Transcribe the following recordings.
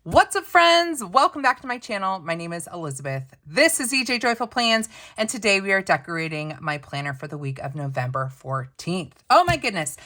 What's up, friends? Welcome back to my channel. My name is Elizabeth. This is EJ Joyful Plans, and today we are decorating my planner for the week of November 14th. Oh my goodness.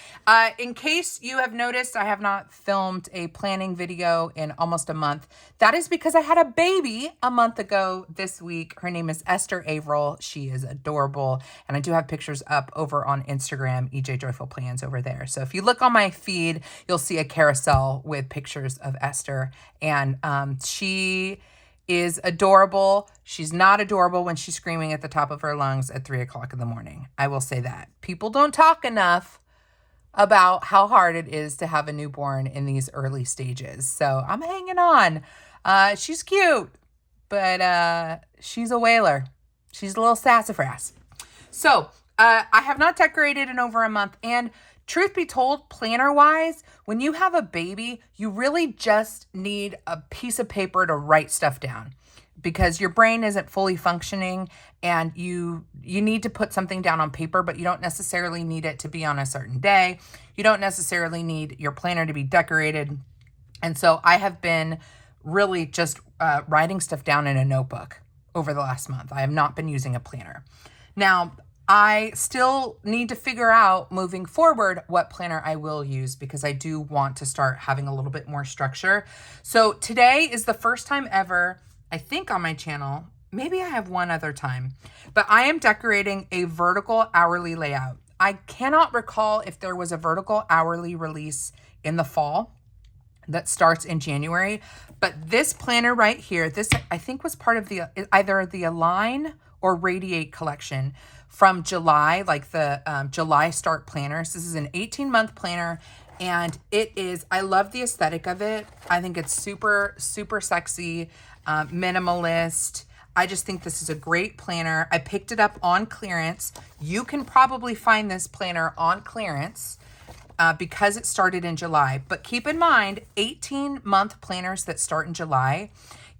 In case you have noticed, I have not filmed a planning video in almost a month. That is because I had a baby a month ago this week. Her name is Esther Averill. She is adorable, and I do have pictures up over on Instagram, EJ Joyful Plans over there. So if you look on my feed, you'll see a carousel with pictures of Esther. And she is adorable. She's not adorable when she's screaming at the top of her lungs at 3 o'clock in the morning. I will say that. People don't talk enough about how hard it is to have a newborn in these early stages. So I'm hanging on. She's cute, but she's a whaler. She's a little sassafras. So I have not decorated in over a month, and truth be told, planner-wise, when you have a baby, you really just need a piece of paper to write stuff down because your brain isn't fully functioning, and you need to put something down on paper, but you don't necessarily need it to be on a certain day. You don't necessarily need your planner to be decorated. And so I have been really just writing stuff down in a notebook over the last month. I have not been using a planner. Now, I still need to figure out moving forward what planner I will use because I do want to start having a little bit more structure. So today is the first time ever, I think on my channel, maybe I have one other time, but I am decorating a vertical hourly layout. I cannot recall if there was a vertical hourly release in the fall that starts in January, but this planner right here, this I think was part of the either the Align or Radiate collection from July, like the July start planners. This is an 18-month planner, and it is, I love the aesthetic of it. I think it's super, super sexy, minimalist. I just think this is a great planner. I picked it up on clearance. You can probably find this planner on clearance because it started in July. But keep in mind, 18-month planners that start in July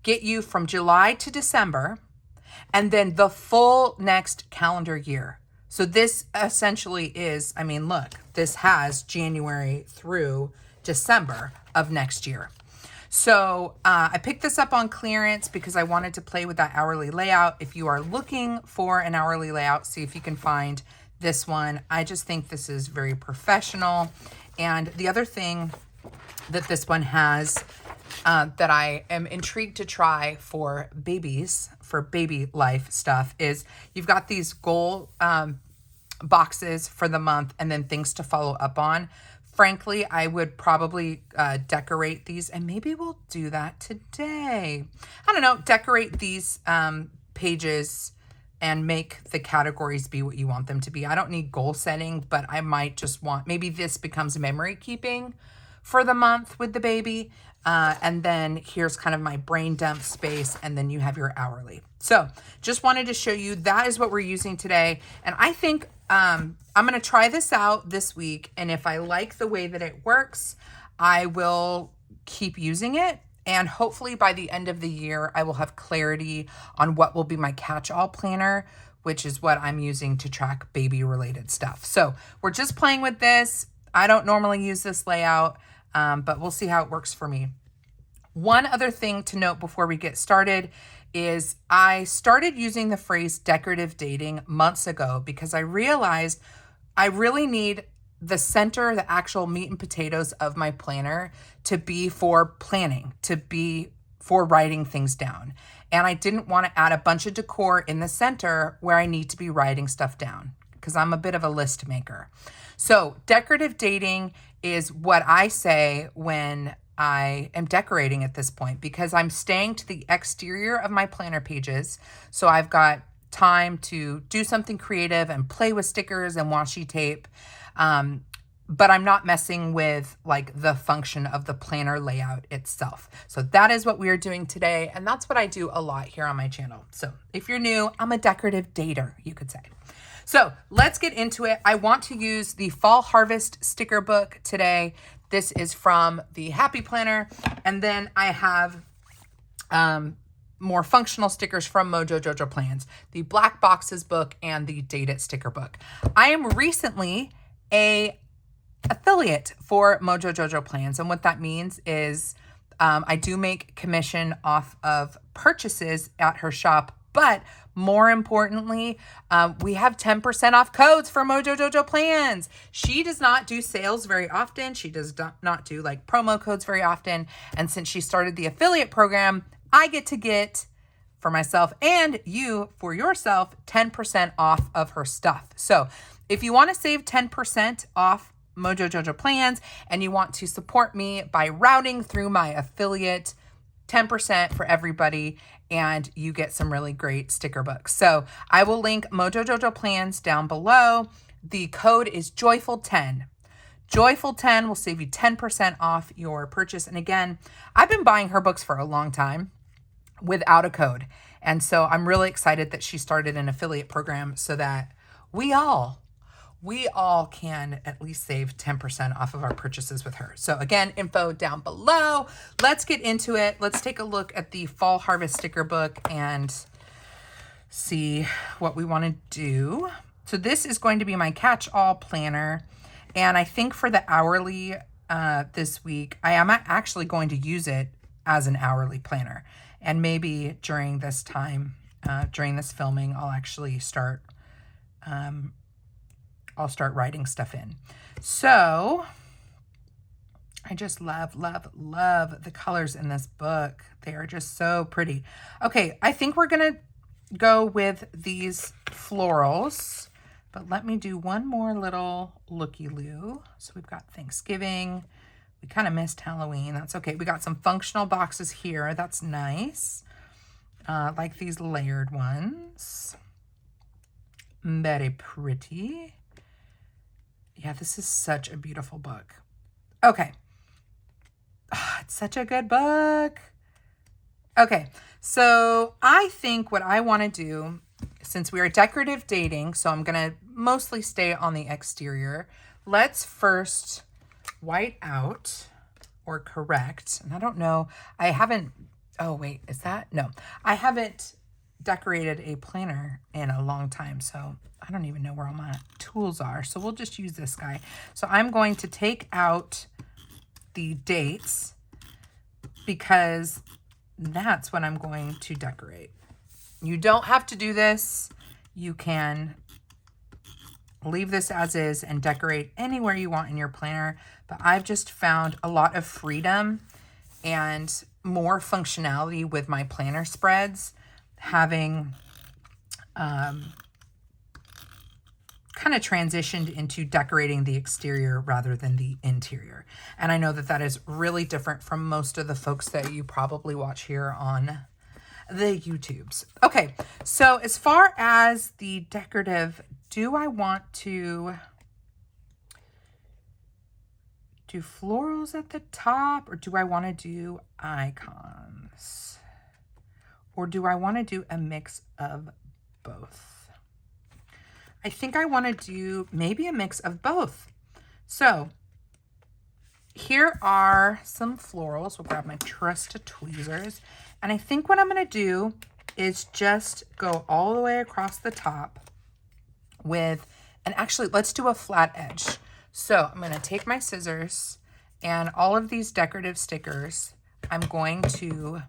get you from July to December, and then the full next calendar year. So this essentially is, I mean, look, this has January through December of next year. So I picked this up on clearance because I wanted to play with that hourly layout. If you are looking for an hourly layout, see if you can find this one. I just think this is very professional. And the other thing that this one has that I am intrigued to try for babies, for baby life stuff, is you've got these goal boxes for the month and then things to follow up on. Frankly, I would probably decorate these, and maybe we'll do that today. I don't know, decorate these pages and make the categories be what you want them to be. I don't need goal setting, but I might just want, maybe this becomes memory keeping for the month with the baby. And then here's kind of my brain dump space, and then you have your hourly. So just wanted to show you that is what we're using today. And I think I'm going to try this out this week. And if I like the way that it works, I will keep using it. And hopefully by the end of the year, I will have clarity on what will be my catch-all planner, which is what I'm using to track baby-related stuff. So we're just playing with this. I don't normally use this layout, but we'll see how it works for me. One other thing to note before we get started is I started using the phrase decorative dating months ago because I realized I really need the center, the actual meat and potatoes of my planner to be for planning, to be for writing things down. And I didn't want to add a bunch of decor in the center where I need to be writing stuff down because I'm a bit of a list maker. So decorative dating is what I say when I am decorating at this point, because I'm staying to the exterior of my planner pages. So I've got time to do something creative and play with stickers and washi tape. But I'm not messing with like the function of the planner layout itself. So that is what we are doing today. And that's what I do a lot here on my channel. So if you're new, I'm a decorative dater, you could say. So let's get into it. I want to use the Fall Harvest sticker book today. This is from the Happy Planner. And then I have more functional stickers from MojoJoJoPlans, the Black Boxes book and the Date It sticker book. I am recently a affiliate for MojoJoJoPlans. And what that means is I do make commission off of purchases at her shop, but more importantly, we have 10% off codes for MojoJoJoPlans. She does not do sales very often. She does not do like promo codes very often. And since she started the affiliate program, I get to get for myself and you for yourself 10% off of her stuff. So if you want to save 10% off MojoJoJoPlans and you want to support me by routing through my affiliate, 10% for everybody, and you get some really great sticker books. So I will link MojoJoJoPlans down below. The code is Joyful10. Joyful10 will save you 10% off your purchase. And again, I've been buying her books for a long time without a code. And so I'm really excited that she started an affiliate program so that we all can at least save 10% off of our purchases with her. So again, info down below. Let's get into it. Let's take a look at the Fall Harvest sticker book and see what we want to do. So this is going to be my catch-all planner. And I think for the hourly this week, I am actually going to use it as an hourly planner. And maybe during this time, during this filming, I'll actually start writing stuff in. So I just love the colors in this book. They are just so pretty. Okay, I think we're gonna go with these florals, but let me do one more little looky-loo. So we've got Thanksgiving. We kind of missed Halloween. That's okay. We got some functional boxes here. That's nice. Like these layered ones. Very pretty. Yeah, this is such a beautiful book. Okay. Oh, it's such a good book. Okay, so I think what I want to do, since we are decorative dating, so I'm going to mostly stay on the exterior, let's first white out or correct. And I don't know, I haven't, oh wait, is that? No, I haven't decorated a planner in a long time, so I don't even know where all my tools are. So we'll just use this guy. So I'm going to take out the dates because that's what I'm going to decorate. You don't have to do this. You can leave this as is and decorate anywhere you want in your planner. But I've just found a lot of freedom and more functionality with my planner spreads, having kind of transitioned into decorating the exterior rather than the interior. And I know that that is really different from most of the folks that you probably watch here on the YouTubes. Okay, so as far as the decorative, do I want to do florals at the top, or do I want to do icons? Or do I want to do a mix of both? I think I want to do maybe a mix of both. So here are some florals. We'll grab my trusted tweezers. And I think what I'm going to do is just go all the way across the top with, and actually let's do a flat edge. So I'm going to take my scissors and all of these decorative stickers, I'm going to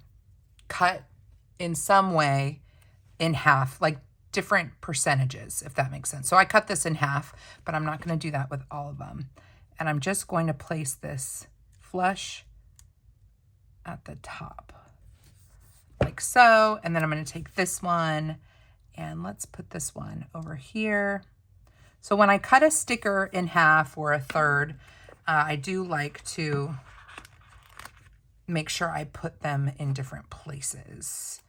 cut in some way in half, like different percentages, if that makes sense. So I cut this in half, but I'm not going to do that with all of them. And I'm just going to place this flush at the top, like so. And then I'm going to take this one and let's put this one over here. So when I cut a sticker in half or a third, I do like to make sure I put them in different places.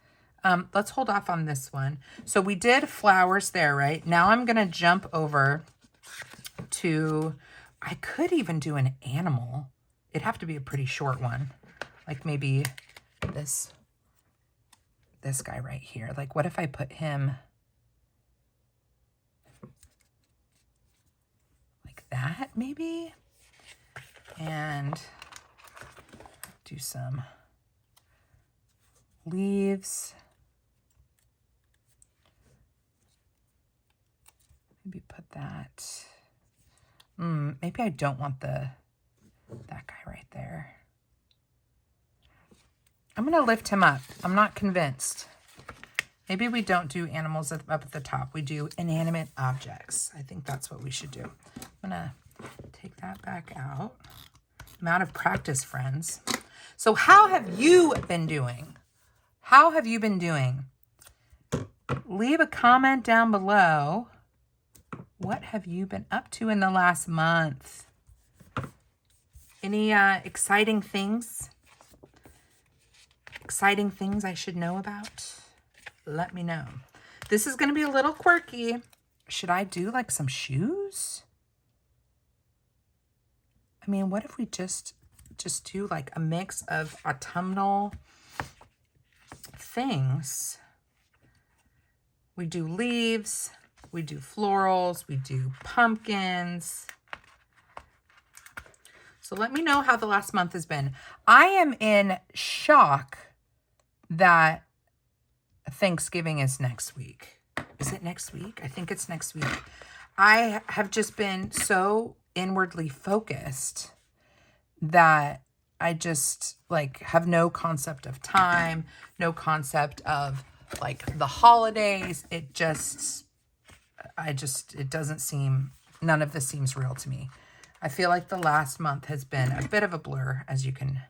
Let's hold off on this one. So we did flowers there, right? Now I'm going to jump over to, I could even do an animal. It'd have to be a pretty short one. Like maybe this guy right here. Like what if I put him like that maybe? And do some leaves. Maybe put that. Maybe I don't want that guy right there. I'm going to lift him up. I'm not convinced. Maybe we don't do animals up at the top. We do inanimate objects. I think that's what we should do. I'm going to take that back out. I'm out of practice, friends. So how have you been doing? How have you been doing? Leave a comment down below. What have you been up to in the last month? Any exciting things? Exciting things I should know about? Let me know. This is going to be a little quirky. Should I do like some shoes? I mean, what if we just do like a mix of autumnal things? We do leaves, we do florals, we do pumpkins. So let me know how the last month has been. I am in shock that Thanksgiving is next week. Is it next week? I think it's next week. I have just been so inwardly focused that I just like have no concept of time, no concept of like the holidays. It doesn't seem, none of this seems real to me. I feel like the last month has been a bit of a blur, as you can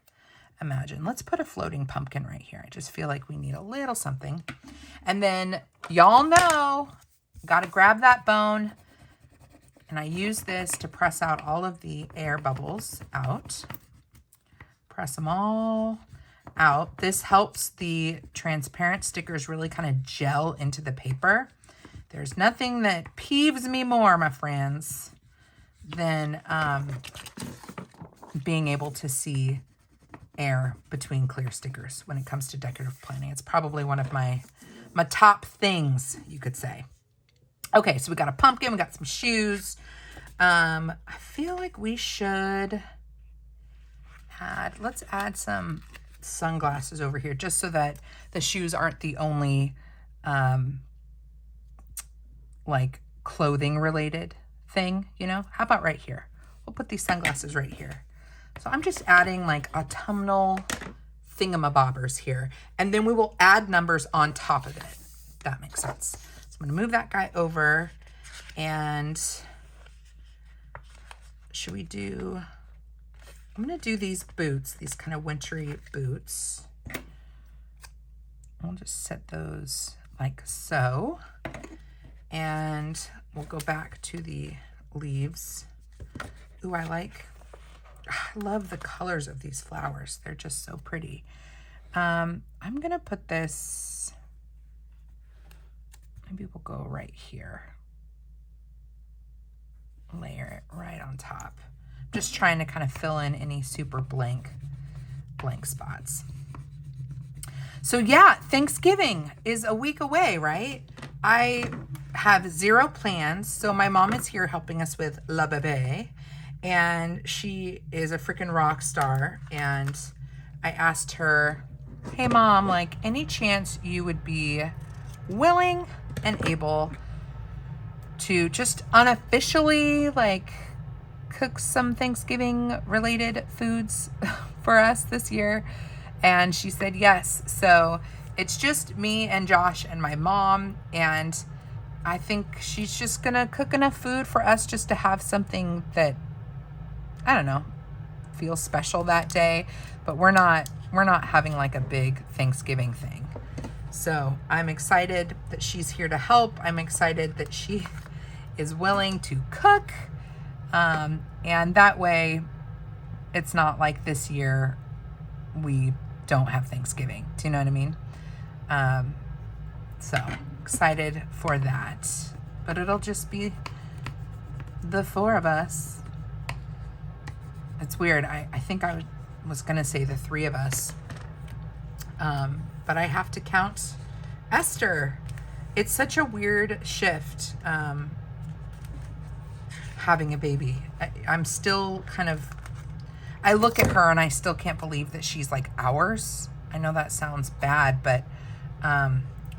imagine. Let's put a floating pumpkin right here. I just feel like we need a little something. And then y'all know, got to grab that bone. And I use this to press out all of the air bubbles out. Press them all out. This helps the transparent stickers really kind of gel into the paper. There's nothing that peeves me more, my friends, than being able to see air between clear stickers when it comes to decorative planning. It's probably one of my top things, you could say. Okay, so we got a pumpkin, we got some shoes. I feel like we should let's add some sunglasses over here just so that the shoes aren't the only like clothing related thing, you know? How about right here? We'll put these sunglasses right here. So I'm just adding like autumnal thingamabobbers here, and then we will add numbers on top of it. If that makes sense. So I'm gonna move that guy over, and should we do, I'm gonna do these boots, these kind of wintry boots. I'll just set those like so, and we'll go back to the leaves. Ooh, I love the colors of these flowers. They're just so pretty. I'm gonna put this, maybe we'll go right here. Layer it right on top. Just trying to kind of fill in any super blank spots. So yeah, Thanksgiving is a week away, right? I have 0 plans. So my mom is here helping us with La Bébé, and she is a freaking rock star. And I asked her, hey mom, like any chance you would be willing and able to just unofficially like cook some Thanksgiving related foods for us this year? And she said yes. So it's just me and Josh and my mom, and I think she's just gonna cook enough food for us just to have something that, I don't know, feels special that day. But we're not having like a big Thanksgiving thing. So I'm excited that she's here to help. I'm excited that she is willing to cook. And that way it's not like this year we don't have Thanksgiving. Do you know what I mean? So excited for that. But it'll just be the 4 of us. It's weird. I think I was going to say the 3 of us. But I have to count Esther. It's such a weird shift, having a baby. I'm still kind of, I look at her and I still can't believe that she's like ours. I know that sounds bad, but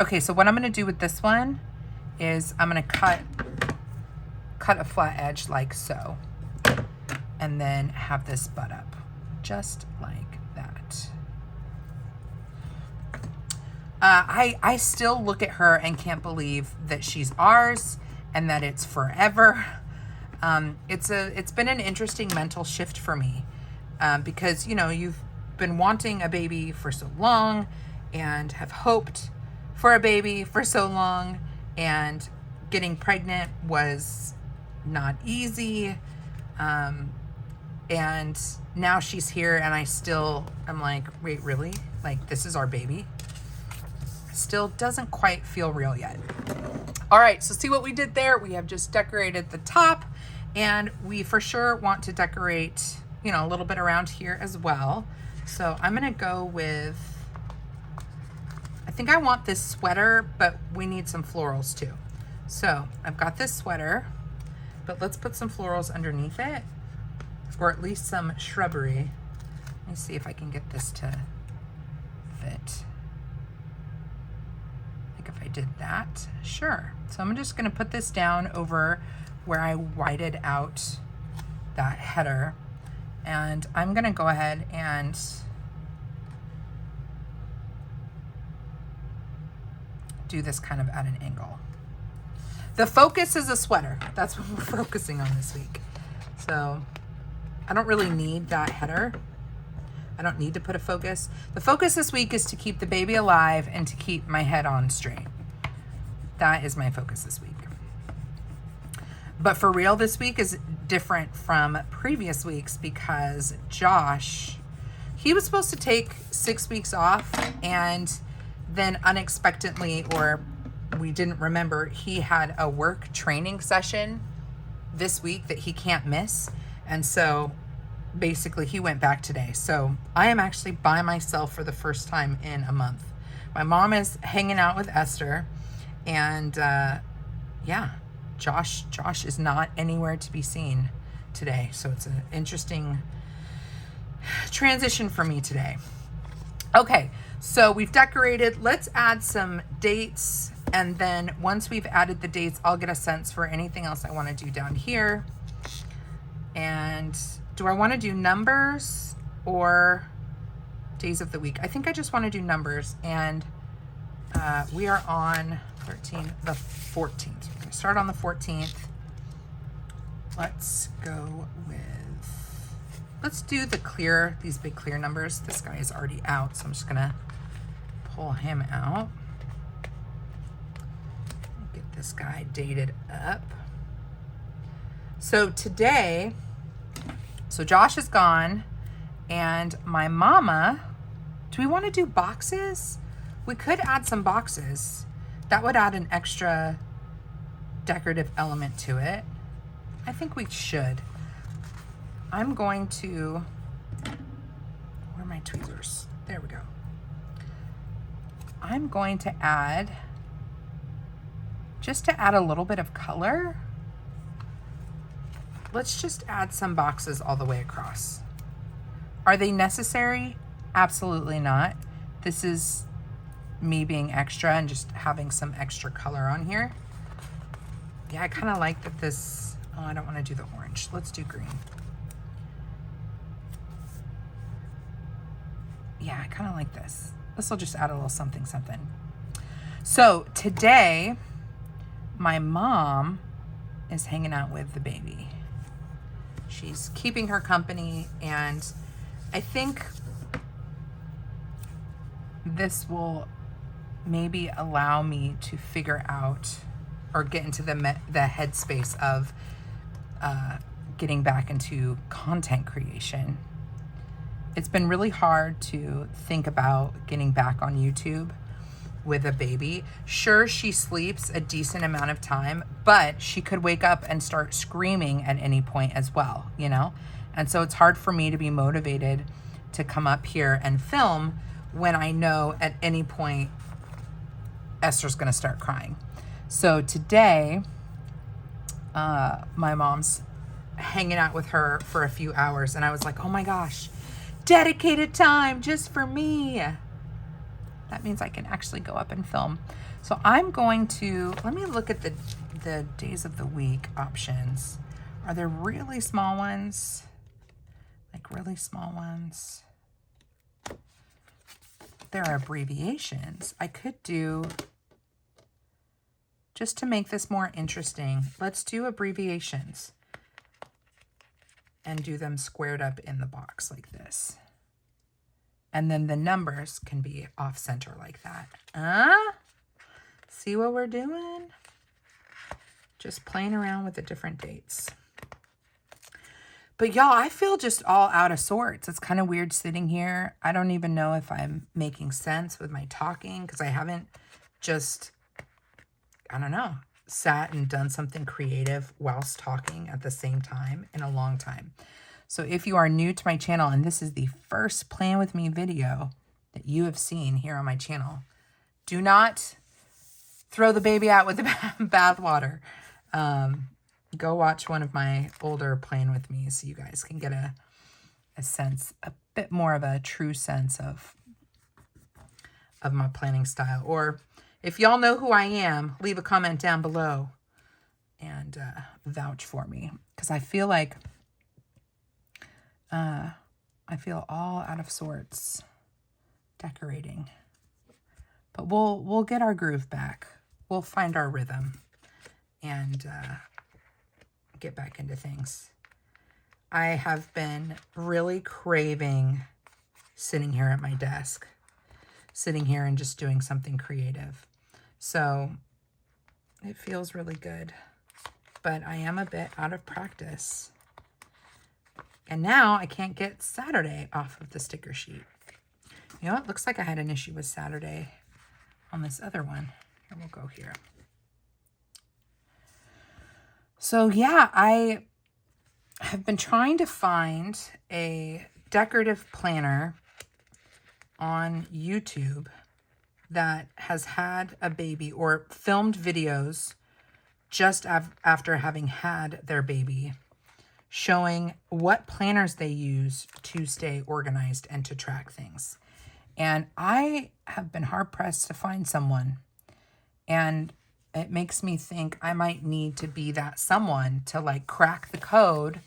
okay, so what I'm going to do with this one is I'm going to cut a flat edge like so, and then have this butt up just like that. I still look at her and can't believe that she's ours and that it's forever. It's been an interesting mental shift for me, because, you know, you've been wanting a baby for so long and have hoped for a baby for so long, and getting pregnant was not easy. And now she's here and I still am like, wait, really? Like, this is our baby? Still doesn't quite feel real yet. All right, so see what we did there? We have just decorated the top, and we for sure want to decorate, you know, a little bit around here as well. So I'm gonna go with, I think I want this sweater, but we need some florals too. So I've got this sweater, but let's put some florals underneath it, or at least some shrubbery. Let me see if I can get this to fit. I think if I did that, sure. So I'm just gonna put this down over where I whited out that header, and I'm gonna go ahead and do this kind of at an angle. The focus is a sweater. That's what we're focusing on this week. So I don't really need that header. I don't need to put a focus. The focus this week is to keep the baby alive and to keep my head on straight. That is my focus this week. But for real, this week is different from previous weeks because Josh, he was supposed to take 6 weeks off, and then unexpectedly, or we didn't remember, he had a work training session this week that he can't miss. And so basically he went back today. So I am actually by myself for the first time in a month. My mom is hanging out with Esther, and yeah, Josh is not anywhere to be seen today. So it's an interesting transition for me today. Okay, so we've decorated. Let's add some dates, and then once we've added the dates, I'll get a sense for anything else I want to do down here. And do I want to do numbers or days of the week? I think I just want to do numbers, and we are on the 14th. We're going to start on the 14th. Let's go with, let's do the clear, these big clear numbers. This guy is already out, so I'm just going to pull him out. Get this guy dated up. So today, so Josh is gone, and my mama, do we want to do boxes? We could add some boxes. That would add an extra decorative element to it. I think we should. I'm going to, where are my tweezers? There we go. I'm going to add, just to add a little bit of color, let's just add some boxes all the way across. Are they necessary? Absolutely not. This is me being extra and just having some extra color on here. Yeah, I kind of like that this, oh, I don't want to do the orange. Let's do green. Yeah, I kind of like this. This will just add a little something, something. So today, my mom is hanging out with the baby. She's keeping her company, and I think this will maybe allow me to figure out or get into the headspace of getting back into content creation. It's been really hard to think about getting back on YouTube with a baby. Sure, she sleeps a decent amount of time, but she could wake up and start screaming at any point as well, you know? And so it's hard for me to be motivated to come up here and film when I know at any point Esther's gonna start crying. So today, my mom's hanging out with her for a few hours, and I was like, oh my gosh, dedicated time just for me. That means I can actually go up and film. So I'm going to, let me look at the days of the week options. Are there really small ones? Like really small ones? there are abbreviations. I could do, just to make this more interesting, let's do abbreviations and do them squared up in the box like this. And then the numbers can be off center like that. See what we're doing? Just playing around with the different dates. But y'all, I feel just all out of sorts. It's kind of weird sitting here. I don't even know if I'm making sense with my talking because I haven't just, I don't know, sat and done something creative whilst talking at the same time in a long time. So if you are new to my channel and this is the first Plan With Me video that you have seen here on my channel, do not throw the baby out with the bathwater. Go watch one of my older Plan With Me so you guys can get a sense, a bit more of a true sense of my planning style. Or if y'all know who I am, leave a comment down below and vouch for me, because I feel like I feel all out of sorts decorating. But we'll get our groove back. We'll find our rhythm and get back into things. I have been really craving sitting here at my desk, sitting here and just doing something creative. So it feels really good, but I am a bit out of practice. And now I can't get Saturday off of the sticker sheet. You know, it looks like I had an issue with Saturday on this other one. Here, we'll go here. So yeah, I have been trying to find a decorative planner on YouTube that has had a baby or filmed videos just after having had their baby, showing what planners they use to stay organized and to track things. And I have been hard-pressed to find someone. And it makes me think I might need to be that someone to like crack the code,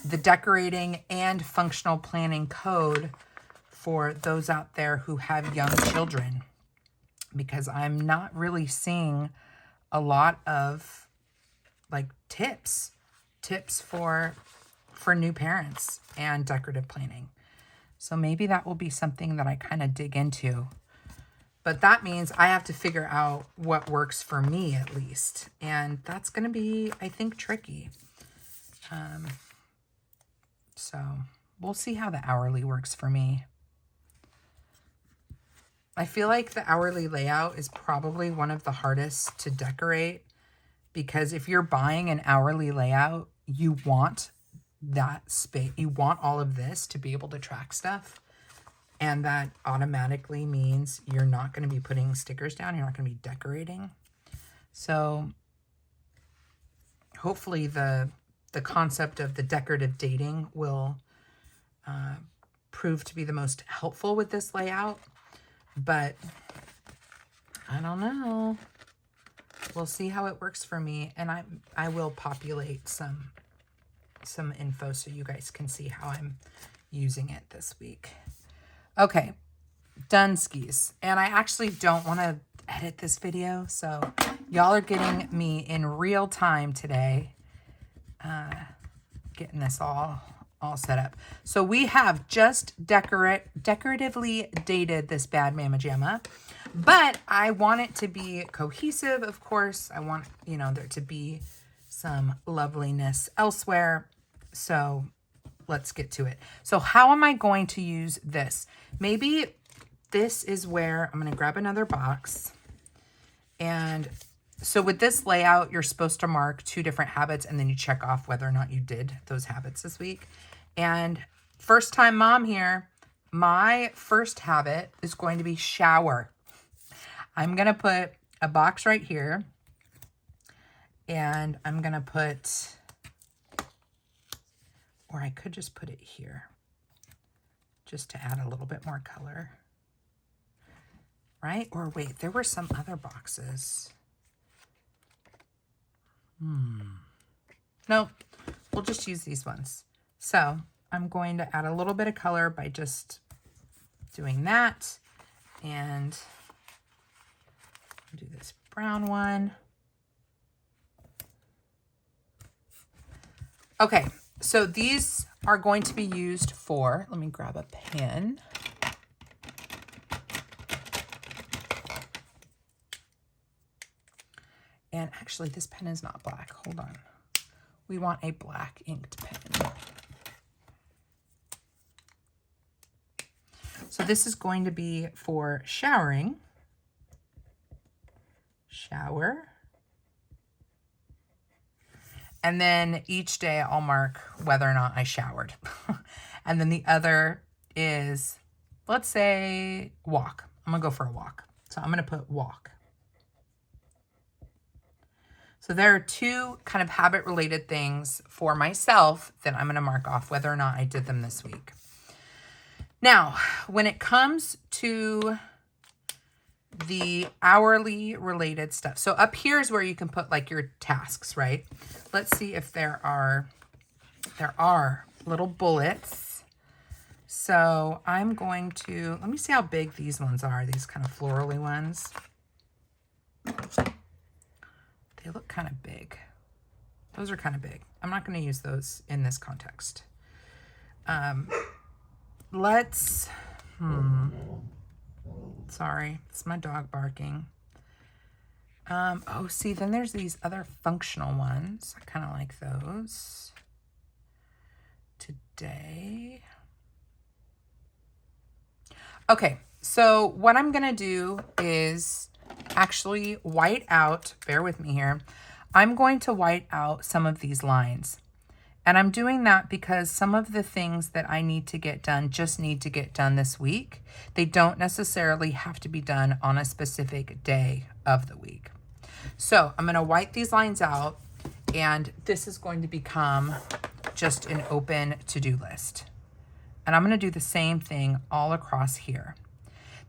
the decorating and functional planning code for those out there who have young children. Because I'm not really seeing a lot of like tips for new parents and decorative planning. So maybe that will be something that I kind of dig into. But that means I have to figure out what works for me at least. And that's going to be, I think, tricky. So we'll see how the hourly works for me. I feel like the hourly layout is probably one of the hardest to decorate, because if you're buying an hourly layout, you want that space. You want all of this to be able to track stuff. And that automatically means you're not going to be putting stickers down. You're not going to be decorating. So hopefully the concept of the decorative dating will prove to be the most helpful with this layout. But I don't know. We'll see how it works for me. And I will populate some info so you guys can see how I'm using it this week. Okay, done skis. And I actually don't want to edit this video, so y'all are getting me in real time today, getting this all set up. So we have just decoratively dated this Bad Mama Jamma, but I want it to be cohesive, of course. I want, you know, there to be some loveliness elsewhere. So let's get to it. So how am I going to use this? Maybe this is where I'm going to grab another box. And so with this layout, you're supposed to mark 2 different habits and then you check off whether or not you did those habits this week. And first time mom here, my first habit is going to be shower. I'm going to put a box right here and I'm going to put, or I could just put it here just to add a little bit more color, right? Or wait, there were some other boxes. Nope, we'll just use these ones. So I'm going to add a little bit of color by just doing that. And do this brown one. Okay, so these are going to be used for, let me grab a pen. And actually, this pen is not black. Hold on. We want a black inked pen. So this is going to be for showering. Shower. And then each day I'll mark whether or not I showered. And then the other is, let's say, walk. I'm going to go for a walk. So I'm going to put walk. So there are two kind of habit-related things for myself that I'm going to mark off whether or not I did them this week. Now, when it comes to the hourly related stuff. So up here is where you can put like your tasks, right? Let's see if there are little bullets. So I'm going to, let me see how big these ones are, these kind of florally ones. They look kind of big. Those are kind of big. I'm not going to use those in this context. Sorry, it's my dog barking. Oh, see, then there's these other functional ones. I kind of like those. Today. Okay, so what I'm going to do is actually white out, bear with me here. I'm going to white out some of these lines. And I'm doing that because some of the things that I need to get done just need to get done this week. They don't necessarily have to be done on a specific day of the week. So I'm going to white these lines out, and this is going to become just an open to-do list. And I'm going to do the same thing all across here.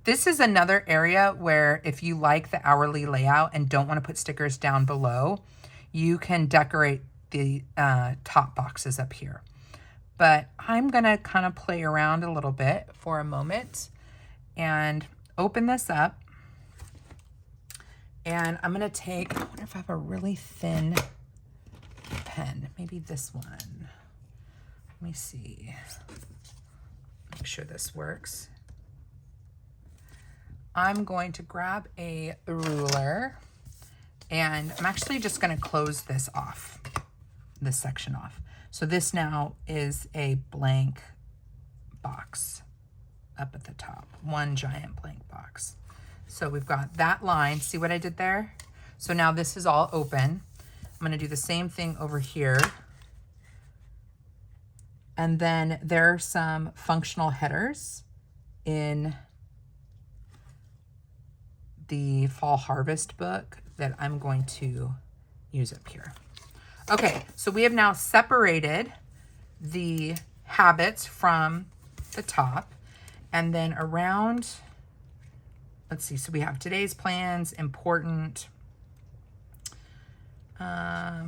This is another area where if you like the hourly layout and don't want to put stickers down below, you can decorate the top boxes up here. But I'm going to kind of play around a little bit for a moment and open this up. And I'm going to take, I wonder if I have a really thin pen, maybe this one. Let me see. Make sure this works. I'm going to grab a ruler, and I'm actually just going to close this off, this section off. So this now is a blank box up at the top, one giant blank box. So we've got that line. See what I did there? So now this is all open. I'm going to do the same thing over here. And then there are some functional headers in the Fall Harvest book that I'm going to use up here. Okay, so we have now separated the habits from the top, and then around, let's see, so we have today's plans, important. Let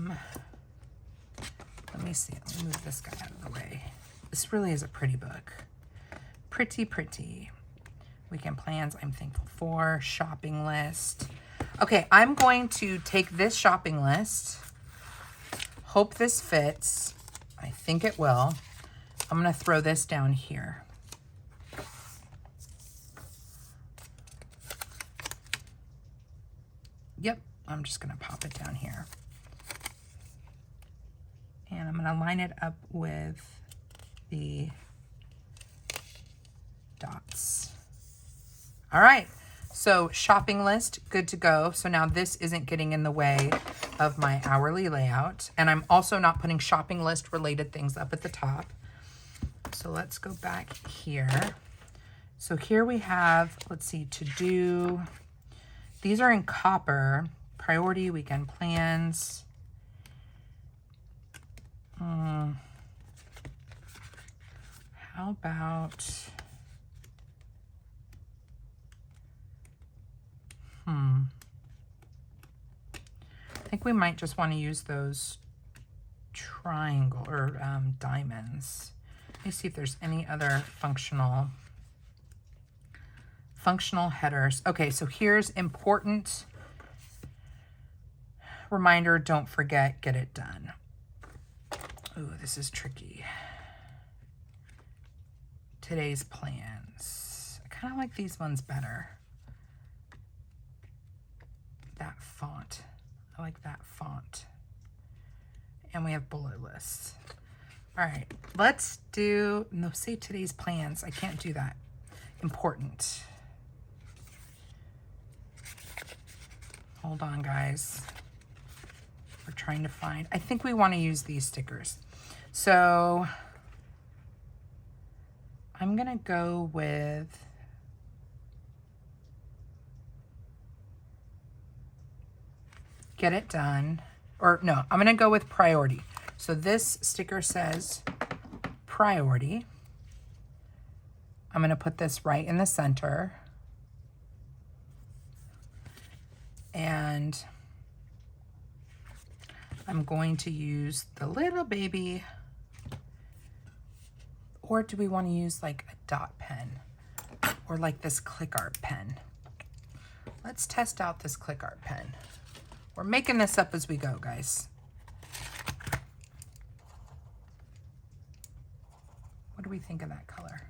me see, let me move this guy out of the way. This really is a pretty book. Pretty, pretty. Weekend plans, I'm thankful for. Shopping list. Okay, I'm going to take this shopping list. Hope this fits. I think it will. I'm going to throw this down here. Yep, I'm just going to pop it down here. And I'm going to line it up with the dots. All right, so shopping list, good to go. So now this isn't getting in the way of my hourly layout. And I'm also not putting shopping list related things up at the top. So let's go back here. So here we have, let's see, to do. These are in copper. Priority, weekend plans. How about... I think we might just want to use those triangle or diamonds. Let me see if there's any other functional Functional headers. Okay, so here's important reminder, don't forget, get it done. Ooh, this is tricky. Today's plans. I kind of like these ones better. That font. I like that font. And we have bullet lists. All right, let's do, no, say today's plans. I can't do that. Important. Hold on, guys. We're trying to find, I think we want to use these stickers. So I'm going to go with get it done. Or no, I'm going to go with priority. So this sticker says priority. I'm going to put this right in the center. And I'm going to use the little baby, or do we want to use like a dot pen or like this click art pen? Let's test out this click art pen. We're making this up as we go, guys. What do we think of that color?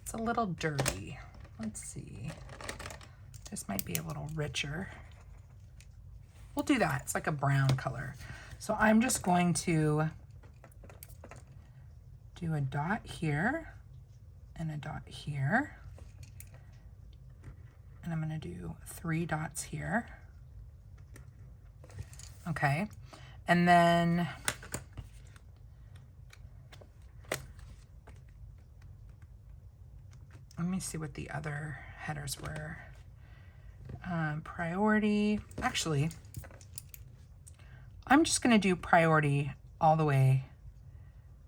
It's a little dirty. Let's see. This might be a little richer. We'll do that. It's like a brown color. So I'm just going to do a dot here and a dot here. And I'm going to do 3 dots here. Okay. And then let me see what the other headers were. Priority. Actually, I'm just going to do priority all the way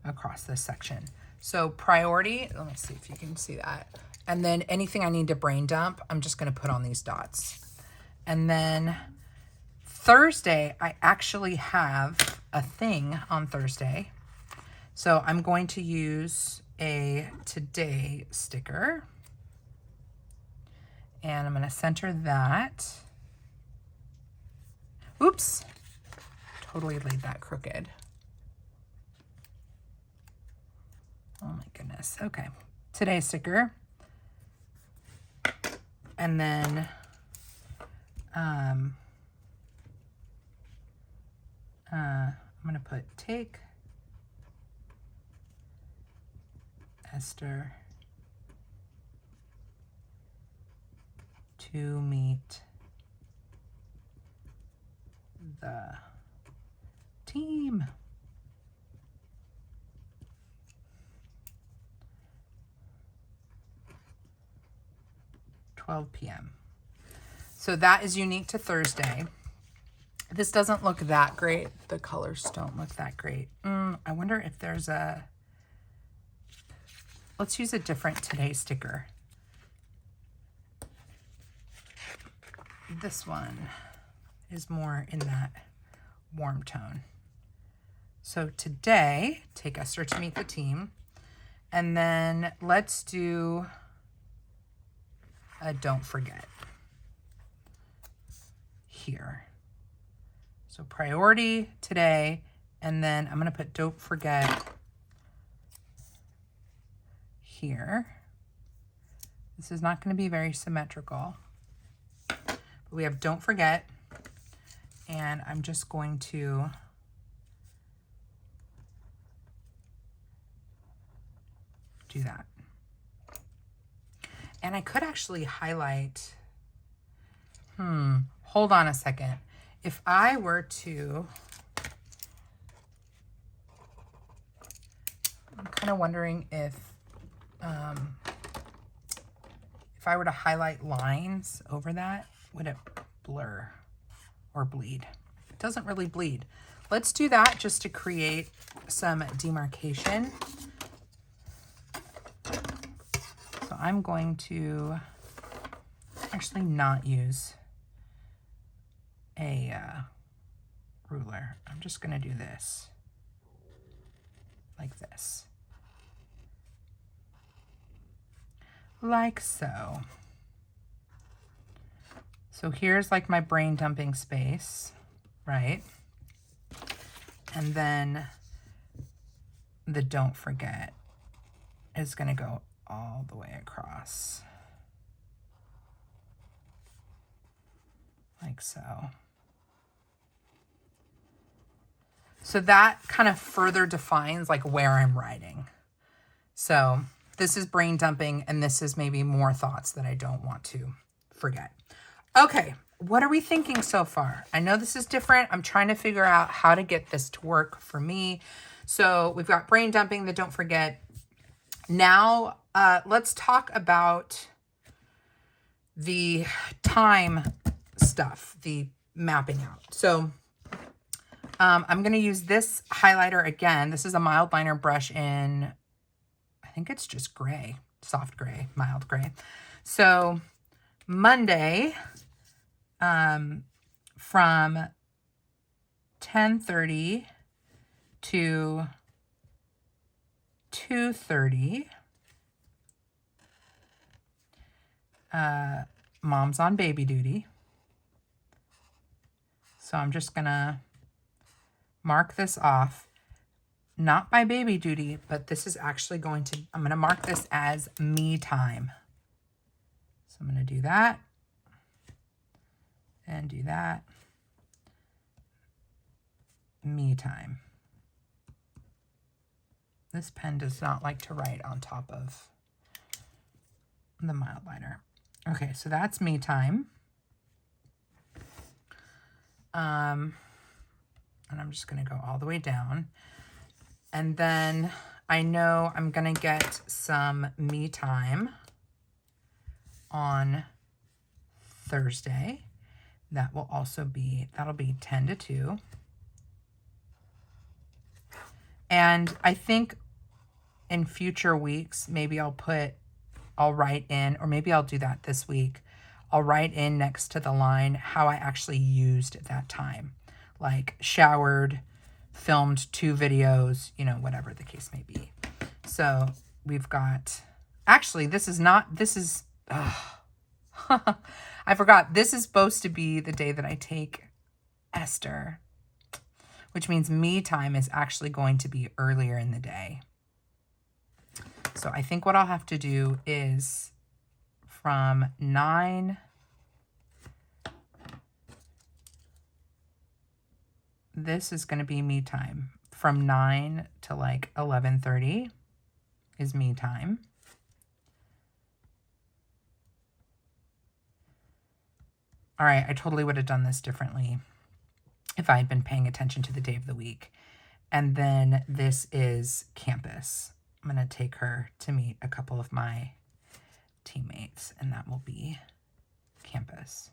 across this section. So priority, let me see if you can see that. And then anything I need to brain dump, I'm just going to put on these dots. And then Thursday, I actually have a thing on Thursday. So I'm going to use a today sticker. And I'm going to center that. Oops. Totally laid that crooked. Oh my goodness. Okay. Today's sticker. And then I'm going to put take Esther to meet the team. p.m. So that is unique to Thursday. This doesn't look that great. The colors don't look that great. I wonder if there's a, let's use a different today sticker. This one is more in that warm tone. So today, take Esther to meet the team. And then let's do a don't forget here. So priority today, and then I'm going to put don't forget here. This is not going to be very symmetrical, but we have don't forget, and I'm just going to do that. And I could actually highlight, hold on a second. If I were to, I'm kind of wondering if I were to highlight lines over that, would it blur or bleed? It doesn't really bleed. Let's do that just to create some demarcation. So I'm going to actually not use a ruler. I'm just going to do this like this, like so. So here's like my brain dumping space, right? And then the don't forget is going to go all the way across. Like so. So that kind of further defines like where I'm writing. So this is brain dumping, and this is maybe more thoughts that I don't want to forget. Okay, what are we thinking so far? I know this is different. I'm trying to figure out how to get this to work for me. So we've got brain dumping, the don't forget. Now let's talk about the time stuff, the mapping out. So I'm going to use this highlighter again. This is a mild liner brush in, I think it's just gray, soft gray, mild gray. So Monday, from 10:30 to 2:30, mom's on baby duty. So I'm just gonna mark this off, not by baby duty, but this is actually going to, I'm gonna mark this as me time. So I'm gonna do that and do that. Me time. This pen does not like to write on top of the mild liner. Okay, so that's me time. And I'm just going to go all the way down. And then I know I'm going to get some me time on Thursday. That will also be, that'll be 10 to 2. And I think in future weeks, maybe I'll write in, or maybe I'll do that this week. I'll write in next to the line how I actually used that time. Like showered, filmed 2 videos, you know, whatever the case may be. So we've got, actually, I forgot. This is supposed to be the day that I take Esther, which means me time is actually going to be earlier in the day. So I think what I'll have to do is from 9, this is going to be me time. From 9 to like 11:30 is me time. All right, I totally would have done this differently if I had been paying attention to the day of the week. And then this is campus. I'm going to take her to meet a couple of my teammates, and that will be campus.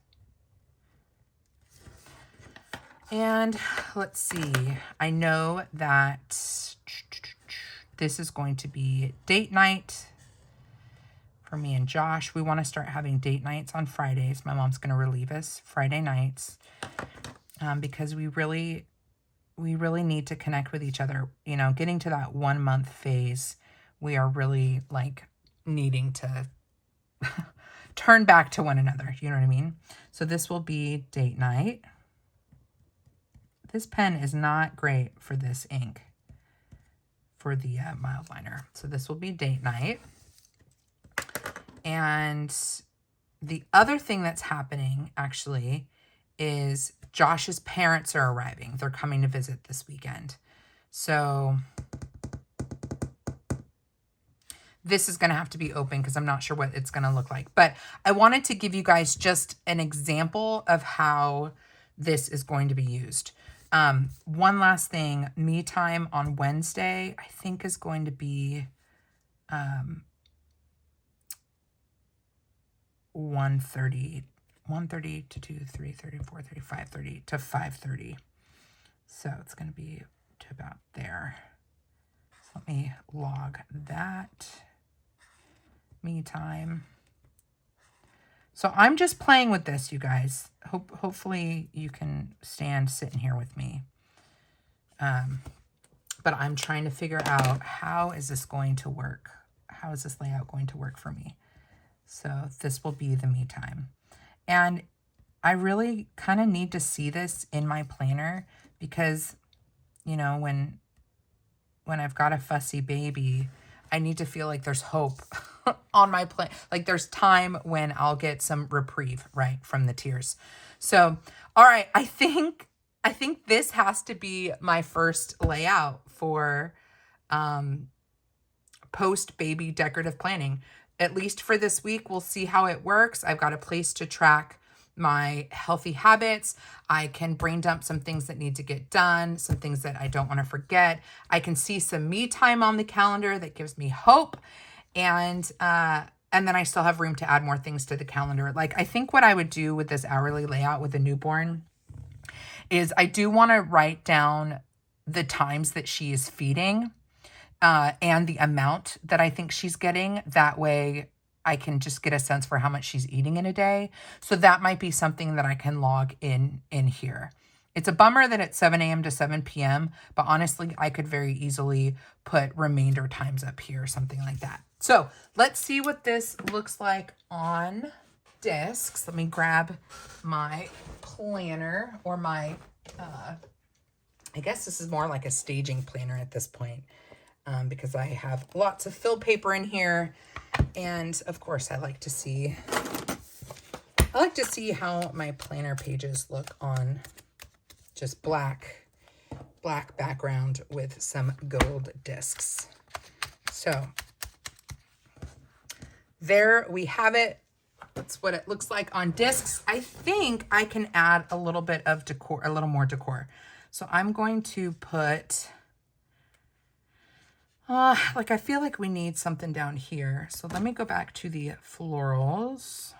And let's see, I know that this is going to be date night for me and Josh. We want to start having date nights on Fridays. My mom's going to relieve us Friday nights because we really need to connect with each other. You know, getting to that 1 month phase, we are really like needing to turn back to one another. You know what I mean? So this will be date night. This pen is not great for this ink, for the mild liner. So this will be date night. And the other thing that's happening actually is Josh's parents are arriving. They're coming to visit this weekend. So this is going to have to be open because I'm not sure what it's going to look like. But I wanted to give you guys just an example of how this is going to be used. One last thing, me time on Wednesday, I think is going to be 1:30 to 2, 3:30, 4:30, 5:30 to 5:30. So it's going to be to about there. So let me log that. Me time. So I'm just playing with this, you guys. Hopefully you can stand sitting here with me. But I'm trying to figure out how is this going to work? How is this layout going to work for me? So this will be the me time. And I really kind of need to see this in my planner because, you know, when I've got a fussy baby, I need to feel like there's hope on my plan. Like there's time when I'll get some reprieve, right, from the tears. So, all right, I think this has to be my first layout for post baby decorative planning. At least for this week, we'll see how it works. I've got a place to track my healthy habits. I can brain dump some things that need to get done, some things that I don't want to forget. I can see some me time on the calendar that gives me hope. And then I still have room to add more things to the calendar. Like I think what I would do with this hourly layout with a newborn is I do want to write down the times that she is feeding and the amount that I think she's getting. That way I can just get a sense for how much she's eating in a day. So that might be something that I can log in here. It's a bummer that it's 7 a.m. to 7 p.m., but honestly, I could very easily put remainder times up here, something like that. So let's see what this looks like on discs. Let me grab my planner or my, I guess this is more like a staging planner at this point. Because I have lots of filled paper in here. And of course I like to see how my planner pages look on just black background with some gold discs. So there we have it. That's what it looks like on discs. I think I can add a little bit of decor, a little more decor. So I'm going to put like I feel like we need something down here. So let me go back to the florals.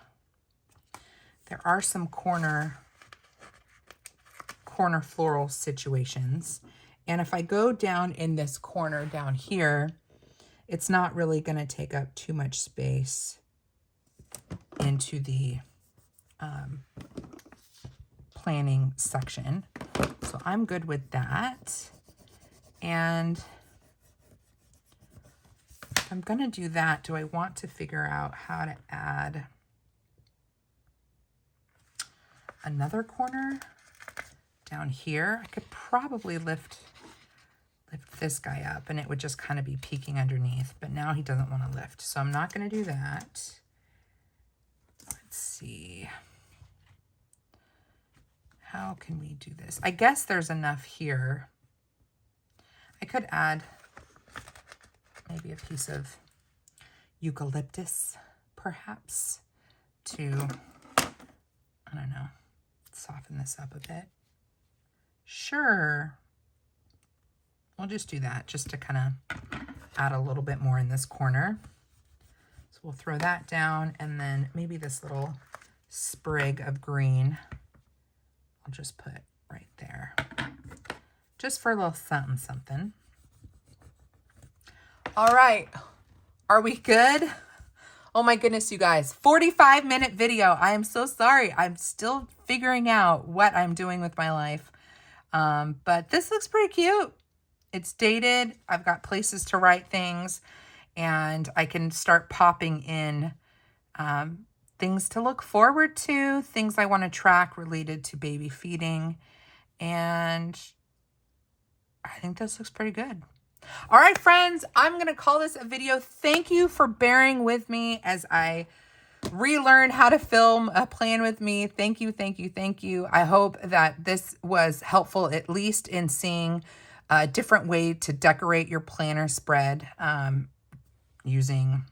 There are some corner floral situations. And if I go down in this corner down here, it's not really going to take up too much space into the planning section. So I'm good with that. And I'm going to do that. Do I want to figure out how to add another corner down here? I could probably lift this guy up and it would just kind of be peeking underneath, but now he doesn't want to lift. So I'm not going to do that. Let's see. How can we do this? I guess there's enough here. I could add maybe a piece of eucalyptus, perhaps, to, I don't know, soften this up a bit. Sure. We'll just do that just to kind of add a little bit more in this corner. So we'll throw that down, and then maybe this little sprig of green I'll just put right there. Just for a little something, something. All right, are we good? Oh my goodness, you guys, 45-minute video. I am so sorry. I'm still figuring out what I'm doing with my life. But this looks pretty cute. It's dated. I've got places to write things, and I can start popping in things to look forward to, things I want to track related to baby feeding. And I think this looks pretty good. All right, friends, I'm going to call this a video. Thank you for bearing with me as I relearn how to film a plan with me. Thank you, thank you, thank you. I hope that this was helpful, at least in seeing a different way to decorate your planner spread using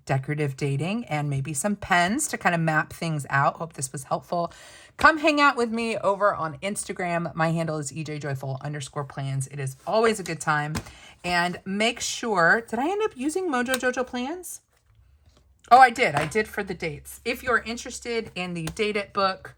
decorative dating and maybe some pens to kind of map things out. Hope this was helpful. Come hang out with me over on Instagram. My handle is EJJoyful_plans. It is always a good time. And make sure, did I end up using MojoJoJoPlans? Oh, I did. I did for the dates. If you're interested in the Date It book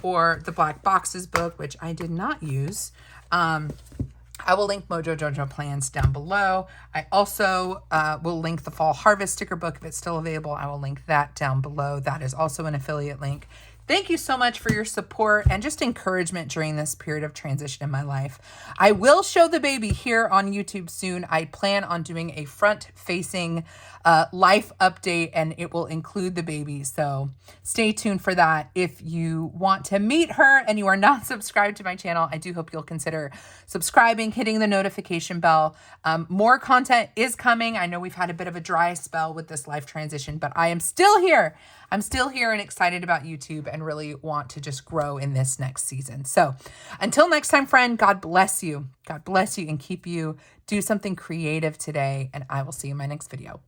or the Black Boxes book, which I did not use, I will link MojoJoJoPlans down below. I also will link the Fall Harvest sticker book if it's still available. I will link that down below. That is also an affiliate link. Thank you so much for your support and just encouragement during this period of transition in my life. I will show the baby here on YouTube soon. I plan on doing a front-facing life update, and it will include the baby. So stay tuned for that. If you want to meet her and you are not subscribed to my channel, I do hope you'll consider subscribing, hitting the notification bell. More content is coming. I know we've had a bit of a dry spell with this life transition, but I am still here. I'm still here and excited about YouTube and really want to just grow in this next season. So until next time, friend, God bless you. God bless you and keep you. Do something creative today, and I will see you in my next video.